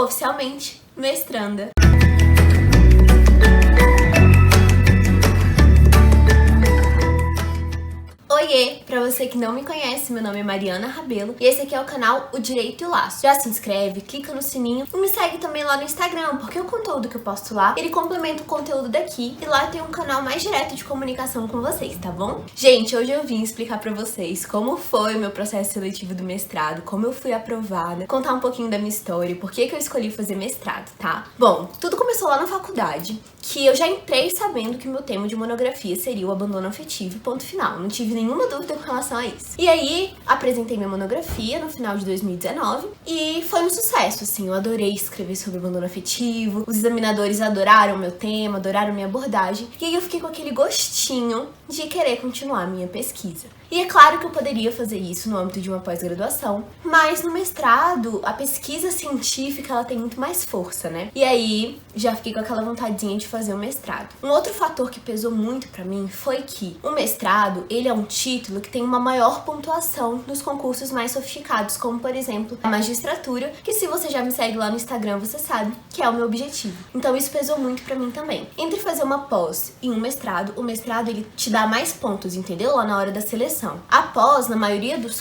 oficialmente mestranda. Oiê! Pra você que não me conhece, meu nome é Mariana Rabelo e esse aqui é o canal O Direito e o Laço. Já se inscreve, clica no sininho e me segue também lá no Instagram, porque o conteúdo que eu posto lá, ele complementa o conteúdo daqui e lá tem um canal mais direto de comunicação com vocês, tá bom? Gente, hoje eu vim explicar pra vocês como foi o meu processo seletivo do mestrado, como eu fui aprovada, contar um pouquinho da minha história, por que eu escolhi fazer mestrado, tá? Bom, tudo começou lá na faculdade, que eu já entrei sabendo que meu tema de monografia seria o abandono afetivo e ponto final. Não tive nenhuma dúvida com relação a isso. E aí, apresentei minha monografia no final de 2019 e foi um sucesso, assim. Eu adorei escrever sobre abandono afetivo, os examinadores adoraram meu tema, adoraram minha abordagem. E aí eu fiquei com aquele gostinho de querer continuar a minha pesquisa. E é claro que eu poderia fazer isso no âmbito de uma pós-graduação, mas no mestrado, a pesquisa científica, ela tem muito mais força, né? E aí, já fiquei com aquela vontadinha de fazer o mestrado. Um outro fator que pesou muito pra mim foi que o mestrado, ele é um título que tem uma maior pontuação nos concursos mais sofisticados, como, por exemplo, a magistratura, que se você já me segue lá no Instagram, você sabe que é o meu objetivo. Então isso pesou muito pra mim também. Entre fazer uma pós e um mestrado, o mestrado, ele te dá mais pontos, entendeu? Lá na hora da seleção. A pós, na maioria dos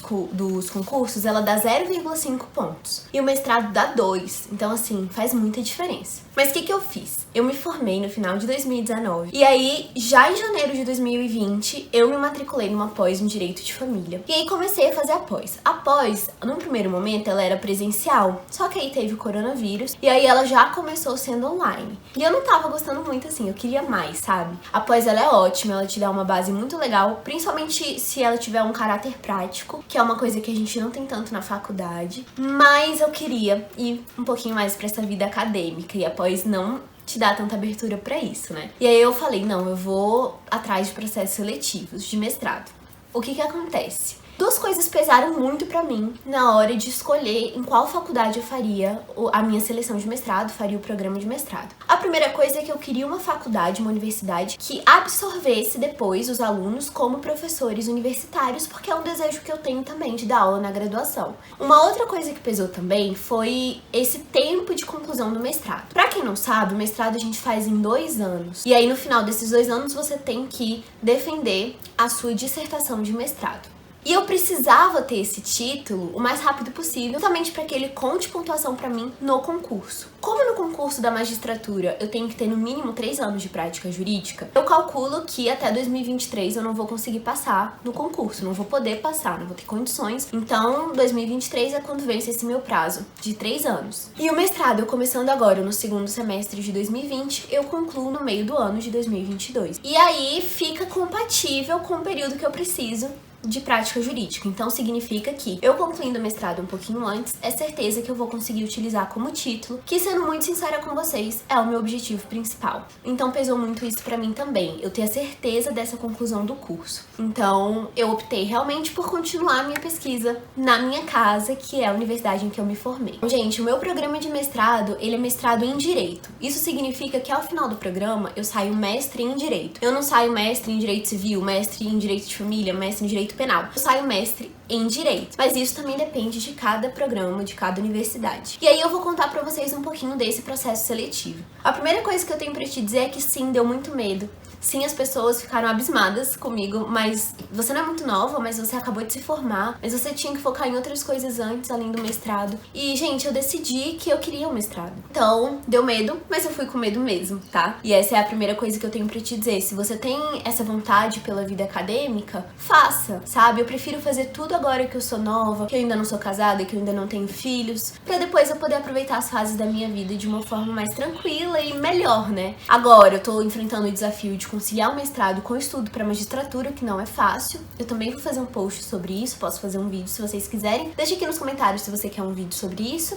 concursos, ela dá 0,5 pontos. E o mestrado dá 2. Então, assim, faz muita diferença. Mas o que eu fiz? Eu me formei no final de 2019. E aí, já em janeiro de 2020, eu me matriculei numa pós em Direito de Família. E aí comecei a fazer a pós. A pós, num primeiro momento, ela era presencial. Só que aí teve o coronavírus. E aí ela já começou sendo online. E eu não tava gostando muito, assim. Eu queria mais, sabe? A pós, ela é ótima. Ela te dá uma base muito legal. Principalmente se ela tiver um caráter prático. Que é uma coisa que a gente não tem tanto na faculdade. Mas eu queria ir um pouquinho mais pra essa vida acadêmica. E a pós não te dá tanta abertura pra isso, né? E aí eu falei, não, eu vou atrás de processos seletivos de mestrado. O que acontece? Duas coisas pesaram muito pra mim na hora de escolher em qual faculdade eu faria a minha seleção de mestrado, faria o programa de mestrado. A primeira coisa é que eu queria uma faculdade, uma universidade que absorvesse depois os alunos como professores universitários, porque é um desejo que eu tenho também de dar aula na graduação. Uma outra coisa que pesou também foi esse tempo de conclusão do mestrado. Pra quem não sabe, o mestrado a gente faz em 2 anos. E aí no final desses 2 anos você tem que defender a sua dissertação de mestrado. E eu precisava ter esse título o mais rápido possível, justamente para que ele conte pontuação para mim no concurso. Como no concurso da magistratura eu tenho que ter no mínimo 3 anos de prática jurídica, eu calculo que até 2023 eu não vou conseguir passar no concurso, não vou poder passar, não vou ter condições. Então 2023 é quando vence esse meu prazo de 3 anos. E o mestrado, eu começando agora no segundo semestre de 2020, eu concluo no meio do ano de 2022. E aí fica compatível com o período que eu preciso de prática jurídica. Então significa que eu concluindo o mestrado um pouquinho antes, é certeza que eu vou conseguir utilizar como título, que sendo muito sincera com vocês, é o meu objetivo principal. Então pesou muito isso pra mim também, eu ter a certeza dessa conclusão do curso. Então eu optei realmente por continuar a minha pesquisa na minha casa, que é a universidade em que eu me formei. Gente, o meu programa de mestrado, ele é mestrado em Direito. Isso significa que ao final do programa, eu saio mestre em Direito. Eu não saio mestre em Direito Civil, mestre em Direito de Família, mestre em Direito Penal. Eu saio mestre em Direito, mas isso também depende de cada programa, de cada universidade. E aí eu vou contar pra vocês um pouquinho desse processo seletivo. A primeira coisa que eu tenho pra te dizer é que sim, deu muito medo. Sim, as pessoas ficaram abismadas comigo, mas você não é muito nova, mas você acabou de se formar, mas você tinha que focar em outras coisas antes, além do mestrado. E, gente, eu decidi que eu queria um mestrado. Então, deu medo, mas eu fui com medo mesmo, tá? E essa é a primeira coisa que eu tenho pra te dizer. Se você tem essa vontade pela vida acadêmica, faça, sabe? Eu prefiro fazer tudo agora que eu sou nova, que eu ainda não sou casada, que eu ainda não tenho filhos, pra depois eu poder aproveitar as fases da minha vida de uma forma mais tranquila e melhor, né? Agora, eu tô enfrentando o desafio de conciliar o mestrado com o estudo pra magistratura, que não é fácil. Eu também vou fazer um post sobre isso, posso fazer um vídeo se vocês quiserem. Deixa aqui nos comentários se você quer um vídeo sobre isso.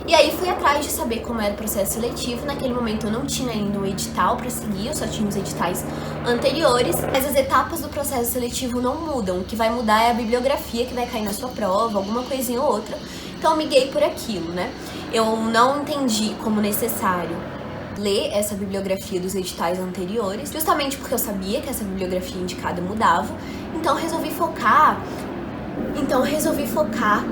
E aí fui atrás de saber como era o processo seletivo. Naquele momento eu não tinha ainda um edital pra seguir, eu só tinha os editais anteriores, mas as etapas do processo seletivo não mudam. O que vai mudar é a bibliografia que vai cair na sua prova, alguma coisinha ou outra. Então eu miguei por aquilo, né? Eu não entendi como necessário ler essa bibliografia dos editais anteriores, justamente porque eu sabia que essa bibliografia indicada mudava, então resolvi focar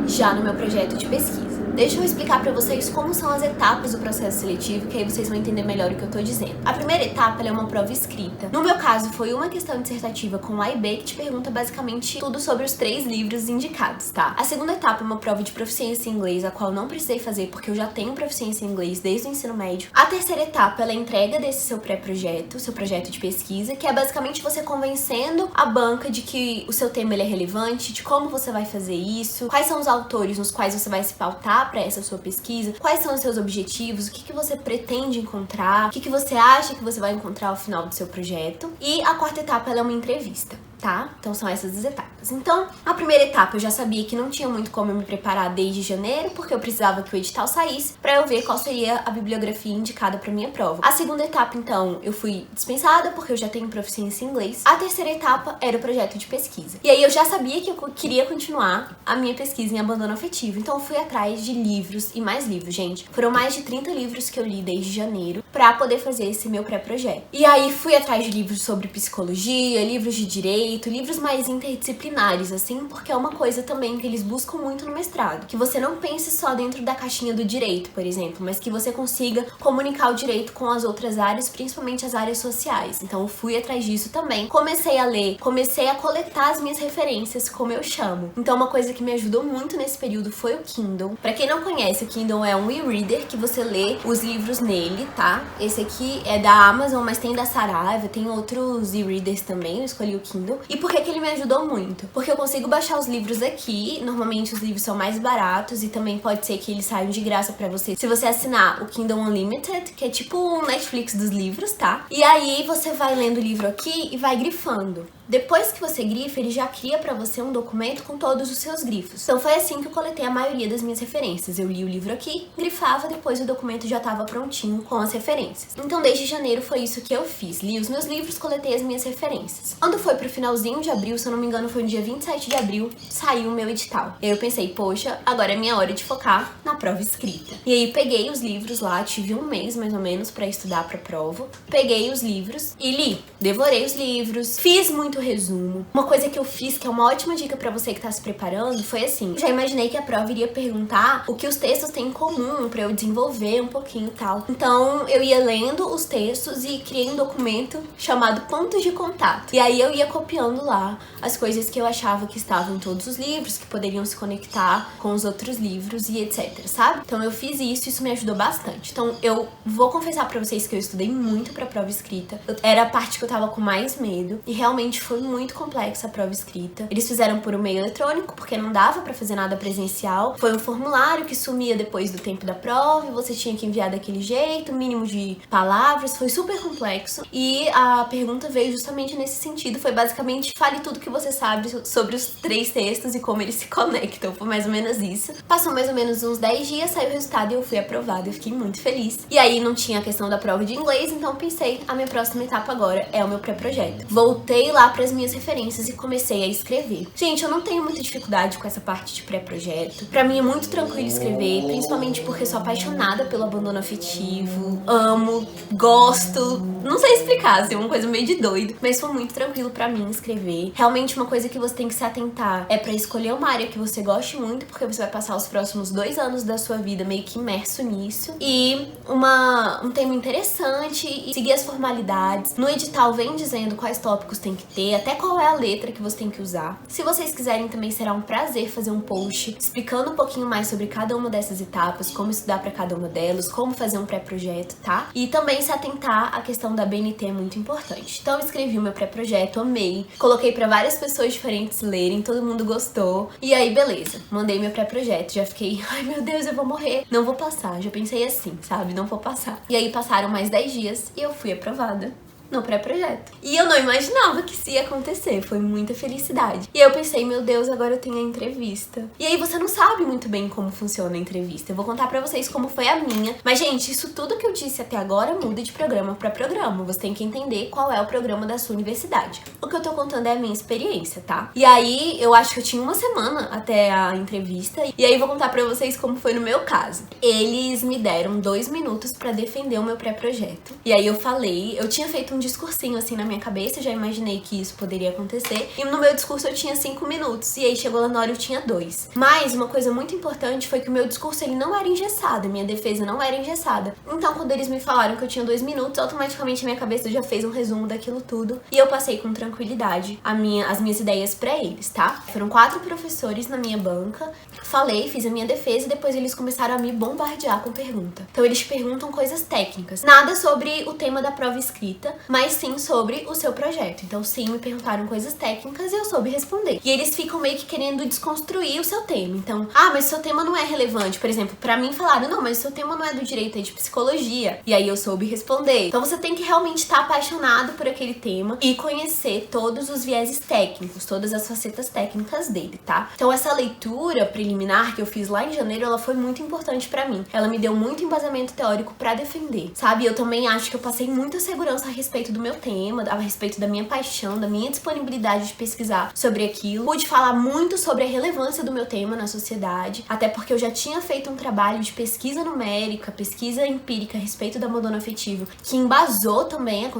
já no meu projeto de pesquisa. Deixa eu explicar pra vocês como são as etapas do processo seletivo, que aí vocês vão entender melhor o que eu tô dizendo. A primeira etapa, ela é uma prova escrita. No meu caso, foi uma questão dissertativa com A e B, que te pergunta basicamente tudo sobre os 3 livros indicados, tá? A segunda etapa é uma prova de proficiência em inglês, a qual eu não precisei fazer porque eu já tenho proficiência em inglês desde o ensino médio. A terceira etapa, ela é a entrega desse seu pré-projeto, seu projeto de pesquisa, que é basicamente você convencendo a banca de que o seu tema ele é relevante, de como você vai fazer isso, quais são os autores nos quais você vai se pautar para essa sua pesquisa, quais são os seus objetivos, o que você pretende encontrar, o que você acha que você vai encontrar ao final do seu projeto. E a quarta etapa, ela é uma entrevista, tá? Então são essas as etapas. Então, a primeira etapa eu já sabia que não tinha muito como eu me preparar desde janeiro, porque eu precisava que o edital saísse pra eu ver qual seria a bibliografia indicada pra minha prova. A segunda etapa, então, eu fui dispensada porque eu já tenho proficiência em inglês. A terceira etapa era o projeto de pesquisa. E aí eu já sabia que eu queria continuar a minha pesquisa em abandono afetivo, então eu fui atrás de livros e mais livros, gente. Foram mais de 30 livros que eu li desde janeiro pra poder fazer esse meu pré-projeto. E aí fui atrás de livros sobre psicologia, livros de direito, livros mais interdisciplinares, assim, porque é uma coisa também que eles buscam muito no mestrado. Que você não pense só dentro da caixinha do direito, por exemplo, mas que você consiga comunicar o direito com as outras áreas, principalmente as áreas sociais. Então eu fui atrás disso também. Comecei a ler, comecei a coletar as minhas referências, como eu chamo. Então uma coisa que me ajudou muito nesse período foi o Kindle. Pra quem não conhece, o Kindle é um e-reader que você lê os livros nele, tá? Esse aqui é da Amazon, mas tem da Saraiva, tem outros e-readers também, eu escolhi o Kindle. E por que ele me ajudou muito? Porque eu consigo baixar os livros aqui, normalmente os livros são mais baratos e também pode ser que eles saiam de graça pra você se você assinar o Kindle Unlimited, que é tipo o Netflix dos livros, tá? E aí você vai lendo o livro aqui e vai grifando. Depois que você grifa, ele já cria pra você um documento com todos os seus grifos. Então foi assim que eu coletei a maioria das minhas referências. Eu li o livro aqui, grifava, depois o documento já tava prontinho com as referências. Então desde janeiro foi isso que eu fiz. Li os meus livros, coletei as minhas referências. Quando foi pro finalzinho de abril, se eu não me engano foi no dia 27 de abril, saiu o meu edital. E aí eu pensei, poxa, agora é minha hora de focar na prova escrita. E aí peguei os livros lá, tive um mês mais ou menos pra estudar pra prova. Peguei os livros e li. Devorei os livros, fiz muito resumo. Uma coisa que eu fiz, que é uma ótima dica pra você que tá se preparando, foi assim, já imaginei que a prova iria perguntar o que os textos têm em comum pra eu desenvolver um pouquinho e tal. Então eu ia lendo os textos e criei um documento chamado pontos de contato. E aí eu ia copiando lá as coisas que eu achava que estavam em todos os livros, que poderiam se conectar com os outros livros e etc, sabe? Então eu fiz isso me ajudou bastante. Então eu vou confessar pra vocês que eu estudei muito pra prova escrita. Era a parte que eu tava com mais medo e realmente foi muito complexa a prova escrita. Eles fizeram por um meio eletrônico, porque não dava pra fazer nada presencial. Foi um formulário que sumia depois do tempo da prova e você tinha que enviar daquele jeito, mínimo de palavras. Foi super complexo. E a pergunta veio justamente nesse sentido. Foi basicamente, fale tudo que você sabe sobre os 3 textos e como eles se conectam. Foi mais ou menos isso. Passou mais ou menos uns 10 dias, saiu o resultado e eu fui aprovada. Eu fiquei muito feliz. E aí não tinha a questão da prova de inglês, então pensei, a minha próxima etapa agora é o meu pré-projeto. Voltei lá para as minhas referências e comecei a escrever. Gente, eu não tenho muita dificuldade com essa parte de pré-projeto. Pra mim é muito tranquilo escrever, principalmente porque sou apaixonada pelo abandono afetivo, amo, gosto, não sei explicar, assim, é uma coisa meio de doido, mas foi muito tranquilo pra mim escrever. Realmente uma coisa que você tem que se atentar é pra escolher uma área que você goste muito, porque você vai passar os próximos 2 anos da sua vida meio que imerso nisso, e um tema interessante e seguir as formalidades. No edital vem dizendo quais tópicos tem que ter, até qual é a letra que você tem que usar. Se vocês quiserem também será um prazer fazer um post explicando um pouquinho mais sobre cada uma dessas etapas, como estudar pra cada uma delas, como fazer um pré-projeto, tá? E também se atentar à questão da BNT é muito importante. Então eu escrevi o meu pré-projeto, amei, coloquei pra várias pessoas diferentes lerem, todo mundo gostou, e aí beleza, mandei meu pré-projeto, já fiquei, ai meu Deus, eu vou morrer, não vou passar, já pensei assim, sabe, não vou passar. E aí passaram mais 10 dias e eu fui aprovada no pré-projeto. E eu não imaginava que isso ia acontecer, foi muita felicidade. E eu pensei, meu Deus, agora eu tenho a entrevista. E aí você não sabe muito bem como funciona a entrevista. Eu vou contar pra vocês como foi a minha. Mas, gente, isso tudo que eu disse até agora muda de programa pra programa. Você tem que entender qual é o programa da sua universidade. O que eu tô contando é a minha experiência, tá? E aí, eu acho que eu tinha uma semana até a entrevista. E aí, eu vou contar pra vocês como foi no meu caso. Eles me deram 2 minutos pra defender o meu pré-projeto. E aí, eu falei, eu tinha feito um discursinho assim na minha cabeça, eu já imaginei que isso poderia acontecer. E no meu discurso eu tinha 5 minutos, e aí chegou lá na hora eu tinha 2. Mas uma coisa muito importante foi que o meu discurso ele não era engessado, a minha defesa não era engessada. Então quando eles me falaram que eu tinha 2 minutos, automaticamente a minha cabeça já fez um resumo daquilo tudo. E eu passei com tranquilidade as minhas ideias pra eles, tá? Foram 4 professores na minha banca, falei, fiz a minha defesa e depois eles começaram a me bombardear com pergunta. Então eles perguntam coisas técnicas, nada sobre o tema da prova escrita, mas sim sobre o seu projeto. Então sim, me perguntaram coisas técnicas e eu soube responder. E eles ficam meio que querendo desconstruir o seu tema. Então, mas o seu tema não é relevante. Por exemplo, pra mim falaram, não, mas o seu tema não é do direito, é de psicologia. E aí eu soube responder. Então você tem que realmente estar apaixonado por aquele tema e conhecer todos os vieses técnicos, todas as facetas técnicas dele, tá? Então essa leitura preliminar que eu fiz lá em janeiro, ela foi muito importante pra mim. Ela me deu muito embasamento teórico pra defender, sabe? Eu também acho que eu passei muita segurança a respeito do meu tema, a respeito da minha paixão, da minha disponibilidade de pesquisar sobre aquilo. Pude falar muito sobre a relevância do meu tema na sociedade, até porque eu já tinha feito um trabalho de pesquisa numérica, pesquisa empírica a respeito do abandono afetivo, que embasou também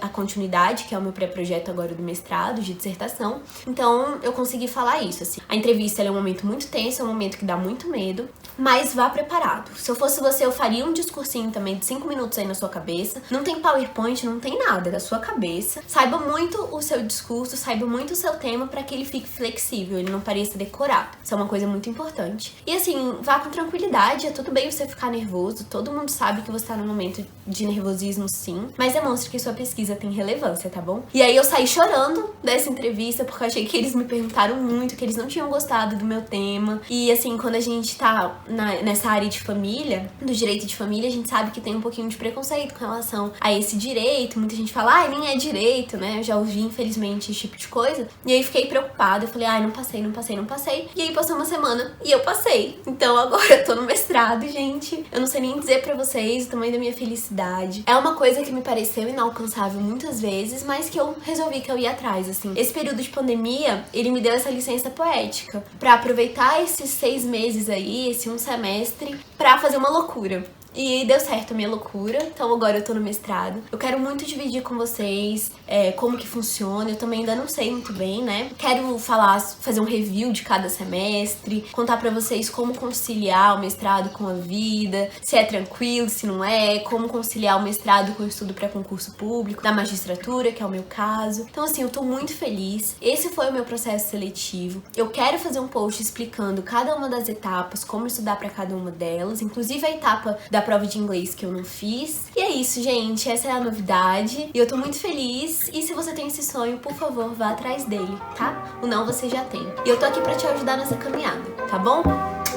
a continuidade, que é o meu pré-projeto agora do mestrado, de dissertação. Então, eu consegui falar isso, assim. A entrevista é um momento muito tenso, é um momento que dá muito medo, mas vá preparado. Se eu fosse você, eu faria um discursinho também de 5 minutos aí na sua cabeça. Não tem PowerPoint, não tem nada, é da sua cabeça. Saiba muito o seu discurso, saiba muito o seu tema para que ele fique flexível, ele não pareça decorado. Isso é uma coisa muito importante. E assim, vá com tranquilidade, é tudo bem você ficar nervoso, todo mundo sabe que você tá num momento de nervosismo sim, mas demonstre que sua pesquisa tem relevância, tá bom? E aí eu saí chorando dessa entrevista porque eu achei que eles me perguntaram muito, que eles não tinham gostado do meu tema. E assim, quando a gente tá nessa área de família, do direito de família, a gente sabe que tem um pouquinho de preconceito com relação a esse direito. Muita gente fala, nem é direito, né? Eu já ouvi, infelizmente, esse tipo de coisa. E aí fiquei preocupada, eu falei, não passei. E aí passou uma semana e eu passei. Então agora eu tô no mestrado, gente. Eu não sei nem dizer pra vocês o tamanho da minha felicidade. É uma coisa que me pareceu inalcançável muitas vezes, mas que eu resolvi que eu ia atrás, assim. Esse período de pandemia, ele me deu essa licença poética pra aproveitar esses 6 meses aí, esse 1 semestre, pra fazer uma loucura. E deu certo a minha loucura, então agora eu tô no mestrado. Eu quero muito dividir com vocês como que funciona, eu também ainda não sei muito bem, né? Quero fazer um review de cada semestre, contar pra vocês como conciliar o mestrado com a vida, se é tranquilo, se não é, como conciliar o mestrado com o estudo pra concurso público, da magistratura, que é o meu caso. Então assim, eu tô muito feliz. Esse foi o meu processo seletivo. Eu quero fazer um post explicando cada uma das etapas, como estudar pra cada uma delas, inclusive a etapa da prova de inglês que eu não fiz. E é isso, gente. Essa é a novidade. E eu tô muito feliz. E se você tem esse sonho, por favor, vá atrás dele, tá? O não você já tem. E eu tô aqui pra te ajudar nessa caminhada, tá bom?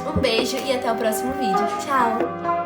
Um beijo e até o próximo vídeo. Tchau!